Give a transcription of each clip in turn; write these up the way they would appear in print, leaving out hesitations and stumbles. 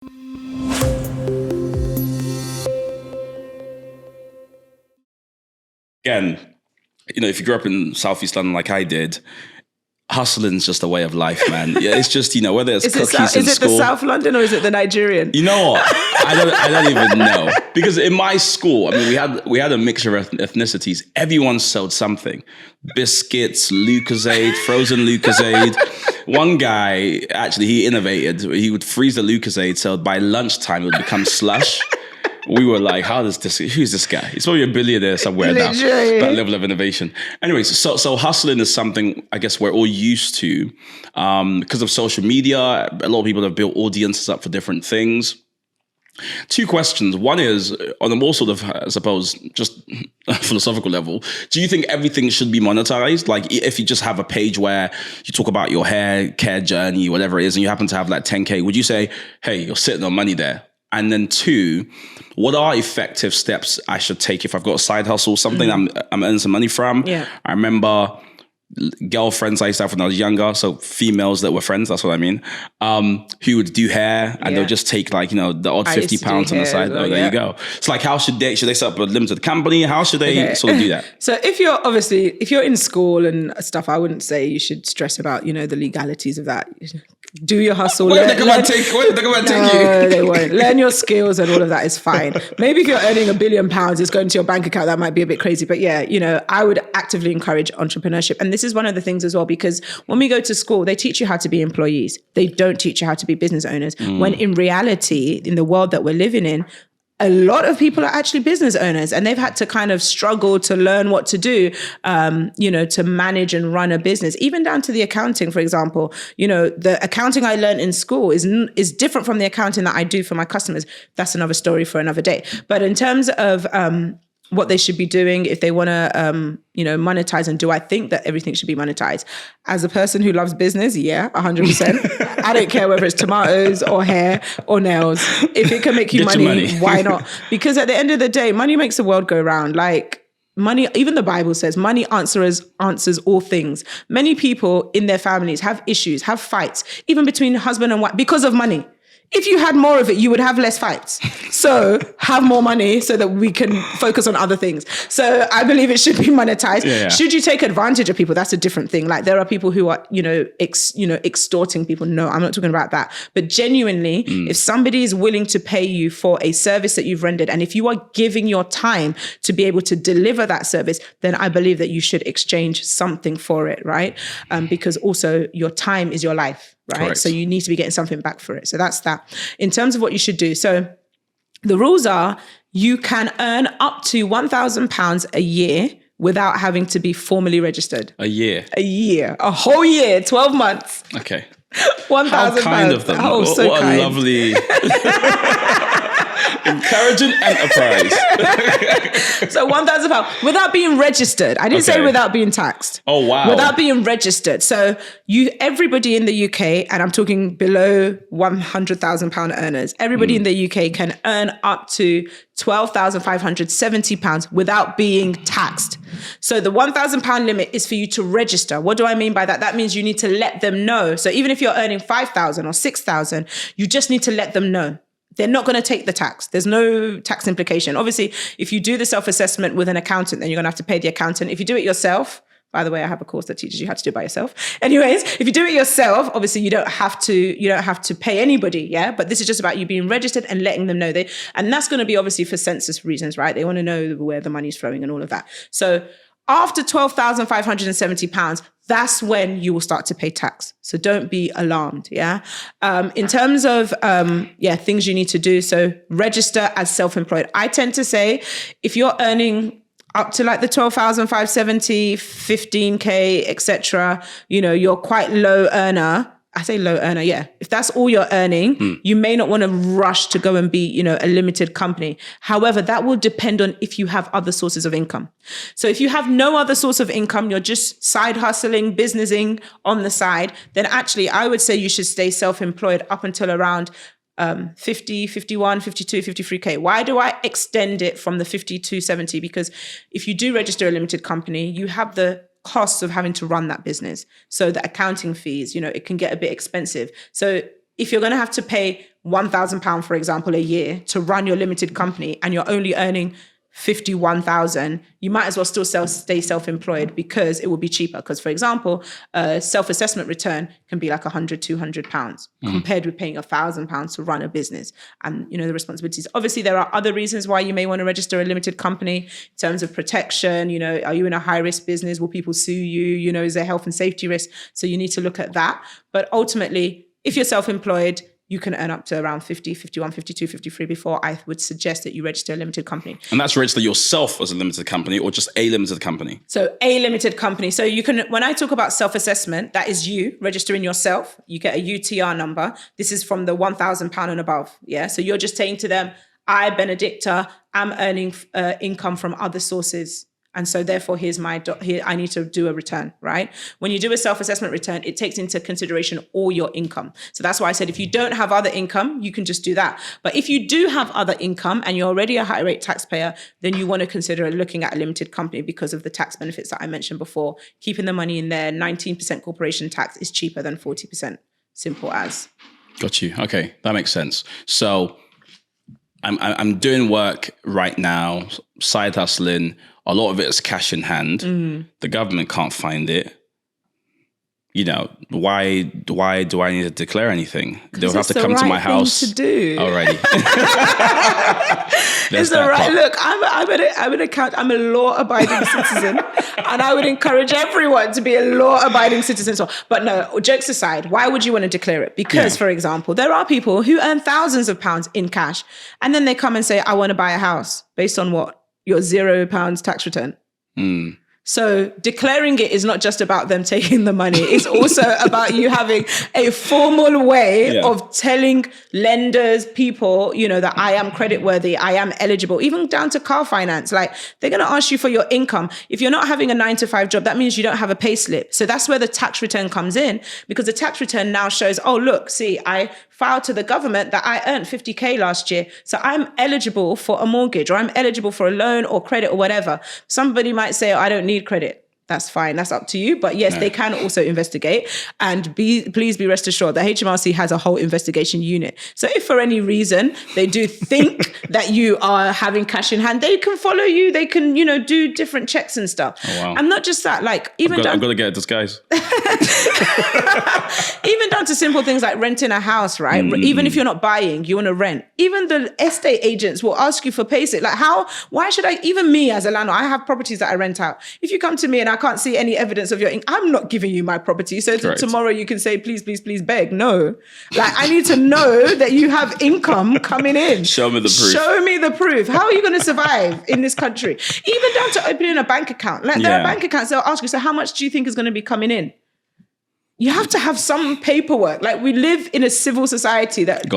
Again, if you grew up in Southeast London like I did, hustling is just a way of life, man. Yeah, it's just, whether it's cookies in school. Is it the South London or is it the Nigerian? You know what? I don't even know. Because in my school, we had a mixture of ethnicities. Everyone sold something. Biscuits, Lucozade, frozen Lucozade. One guy, actually, he innovated. He would freeze the Lucozade, so by lunchtime it would become slush. We were like, who's this guy? He's probably a billionaire somewhere now. That level of innovation. Anyways, so hustling is something I guess we're all used to because of social media. A lot of people have built audiences up for different things. Two questions. One is, on a more sort of, I suppose, just philosophical level, do you think everything should be monetized? Like if you just have a page where you talk about your hair care journey, whatever it is, and you happen to have like 10K, would you say, hey, you're sitting on money there? And then two, what are effective steps I should take if I've got a side hustle, something I'm earning some money from? Yeah. I remember girlfriends I used to have when I was younger, so females that were friends, that's what I mean, who would do hair and they'll just take like, the odd £50 on the side. Oh, there you go. It's like, how should they set up a limited company? How should they sort of do that? So if you're in school and stuff, I wouldn't say you should stress about, the legalities of that. Do your hustle. What if they come and take you? No, they won't. Learn your skills and all of that is fine. Maybe if you're earning £1 billion, it's going to your bank account. That might be a bit crazy. But yeah, I would actively encourage entrepreneurship. And this is one of the things as well, because when we go to school, they teach you how to be employees. They don't teach you how to be business owners. When in reality, in the world that we're living in, a lot of people are actually business owners and they've had to kind of struggle to learn what to do, to manage and run a business, even down to the accounting, for example. The accounting I learned in school is different from the accounting that I do for my customers. That's another story for another day. But in terms of what they should be doing if they want to, monetize, and do I think that everything should be monetized? As a person who loves business, yeah, 100%. I don't care whether it's tomatoes or hair or nails. If it can make you money, why not? Because at the end of the day, money makes the world go round. Like money, even the Bible says, money answers all things. Many people in their families have issues, have fights, even between husband and wife, because of money. If you had more of it, you would have less fights. So have more money so that we can focus on other things. So I believe it should be monetized. Yeah. Should you take advantage of people? That's a different thing. Like there are people who are, extorting people. No, I'm not talking about that. But genuinely, if somebody is willing to pay you for a service that you've rendered, and if you are giving your time to be able to deliver that service, then I believe that you should exchange something for it, right? Because also your time is your life. Right. Correct. So you need to be getting something back for it. So that's that. In terms of what you should do. So the rules are you can earn up to £1,000 a year without having to be formally registered. A year? A whole year, 12 months. Okay. £1,000. How kind of them. Oh, so what kind. A lovely... encouraging enterprise. So £1,000 without being registered. I didn't say without being taxed. Oh, wow. Without being registered. So everybody in the UK, and I'm talking below £100,000 earners, everybody in the UK can earn up to £12,570 without being taxed. So the £1,000 limit is for you to register. What do I mean by that? That means you need to let them know. So even if you're earning 5,000 or 6,000, you just need to let them know. They're not going to take the tax. There's no tax implication. Obviously, if you do the self-assessment with an accountant, then you're going to have to pay the accountant. If you do it yourself, by the way, I have a course that teaches you how to do it by yourself. Anyways, if you do it yourself, obviously you don't have to pay anybody, yeah? But this is just about you being registered and letting them know. And that's going to be obviously for census reasons, right? They want to know where the money's flowing and all of that. So after £12,570, that's when you will start to pay tax. So don't be alarmed, yeah? In terms of, things you need to do, so register as self-employed. I tend to say if you're earning up to like the 12,570, 15K, etc., you're quite low earner. I say low earner, yeah. If that's all you're earning, you may not want to rush to go and be, a limited company. However, that will depend on if you have other sources of income. So if you have no other source of income, you're just side hustling, businessing on the side, then actually I would say you should stay self-employed up until around 50, 51, 52, 53K. Why do I extend it from the 52, 70? Because if you do register a limited company, you have the costs of having to run that business. So the accounting fees, it can get a bit expensive. So if you're going to have to pay £1,000, for example, a year to run your limited company, and you're only earning 51,000, you might as well still stay self-employed, because it will be cheaper. Because, for example, a self-assessment return can be like £100-200 compared with paying £1,000 to run a business. And, the responsibilities. Obviously, there are other reasons why you may want to register a limited company in terms of protection. Are you in a high-risk business? Will people sue you? Is there health and safety risk? So you need to look at that. But ultimately, if you're self-employed, you can earn up to around 50, 51, 52, 53 before I would suggest that you register a limited company. And that's register yourself as a limited company or just a limited company? So a limited company. So you can, when I talk about self-assessment, that is you registering yourself. You get a UTR number. This is from the £1,000 and above. Yeah. So you're just saying to them, I, Benedicta, am earning income from other sources. And so therefore, here I need to do a return, right? When you do a self-assessment return, it takes into consideration all your income. So that's why I said, if you don't have other income, you can just do that. But if you do have other income and you're already a high rate taxpayer, then you want to consider looking at a limited company because of the tax benefits that I mentioned before. Keeping the money in there, 19% corporation tax is cheaper than 40%. Simple as. Got you. Okay, that makes sense. So I'm doing work right now, side hustling. A lot of it is cash in hand. The government can't find it. Why do I need to declare anything? They'll have to come to my house. To do. Already. It's the right look. I'm a law-abiding citizen, and I would encourage everyone to be a law-abiding citizen. But no, jokes aside, why would you want to declare it? Because, for example, there are people who earn thousands of pounds in cash, and then they come and say, I want to buy a house based on what? Your £0 tax return. So declaring it is not just about them taking the money. It's also about you having a formal way of telling lenders, people, that I am creditworthy, I am eligible, even down to car finance. Like, they're going to ask you for your income. If you're not having a 9-to-5 job, that means you don't have a pay slip. So that's where the tax return comes in, because the tax return now shows, oh, look, see, I filed to the government that I earned 50K last year. So I'm eligible for a mortgage, or I'm eligible for a loan or credit or whatever. Somebody might say, oh, I don't need credit. That's fine. That's up to you. But yes, they can also investigate. And please be rest assured that HMRC has a whole investigation unit. So if for any reason they do think that you are having cash in hand, they can follow you. They can, do different checks and stuff. Oh, wow. And not just that, like even I've got to get a disguise. Even down to simple things like renting a house, right? Even if you're not buying, you want to rent. Even the estate agents will ask you for payslip. Like why should even me as a landlord, I have properties that I rent out. If you come to me and I can't see any evidence of your income, I'm not giving you my property. So tomorrow you can say, please, please, please beg. No. Like, I need to know that you have income coming in. Show me the proof. Show me the proof. How are you going to survive in this country? Even down to opening a bank account. Like, there are bank accounts, they'll ask you, so how much do you think is going to be coming in? You have to have some paperwork. Like, we live in a civil society that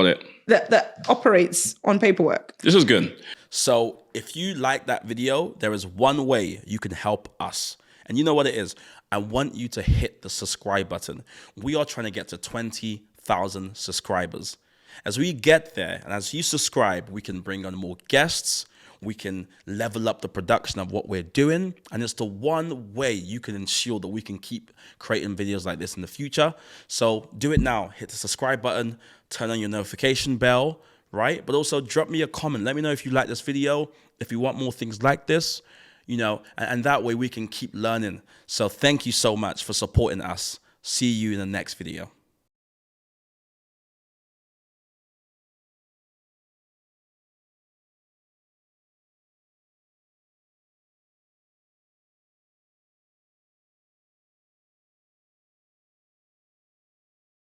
operates on paperwork. This is good. So if you like that video, there is one way you can help us. And you know what it is? I want you to hit the subscribe button. We are trying to get to 20,000 subscribers. As we get there, and as you subscribe, we can bring on more guests. We can level up the production of what we're doing. And it's the one way you can ensure that we can keep creating videos like this in the future. So do it now. Hit the subscribe button, turn on your notification bell, right? But also drop me a comment. Let me know if you like this video, if you want more things like this, and that way we can keep learning. So thank you so much for supporting us. See you in the next video.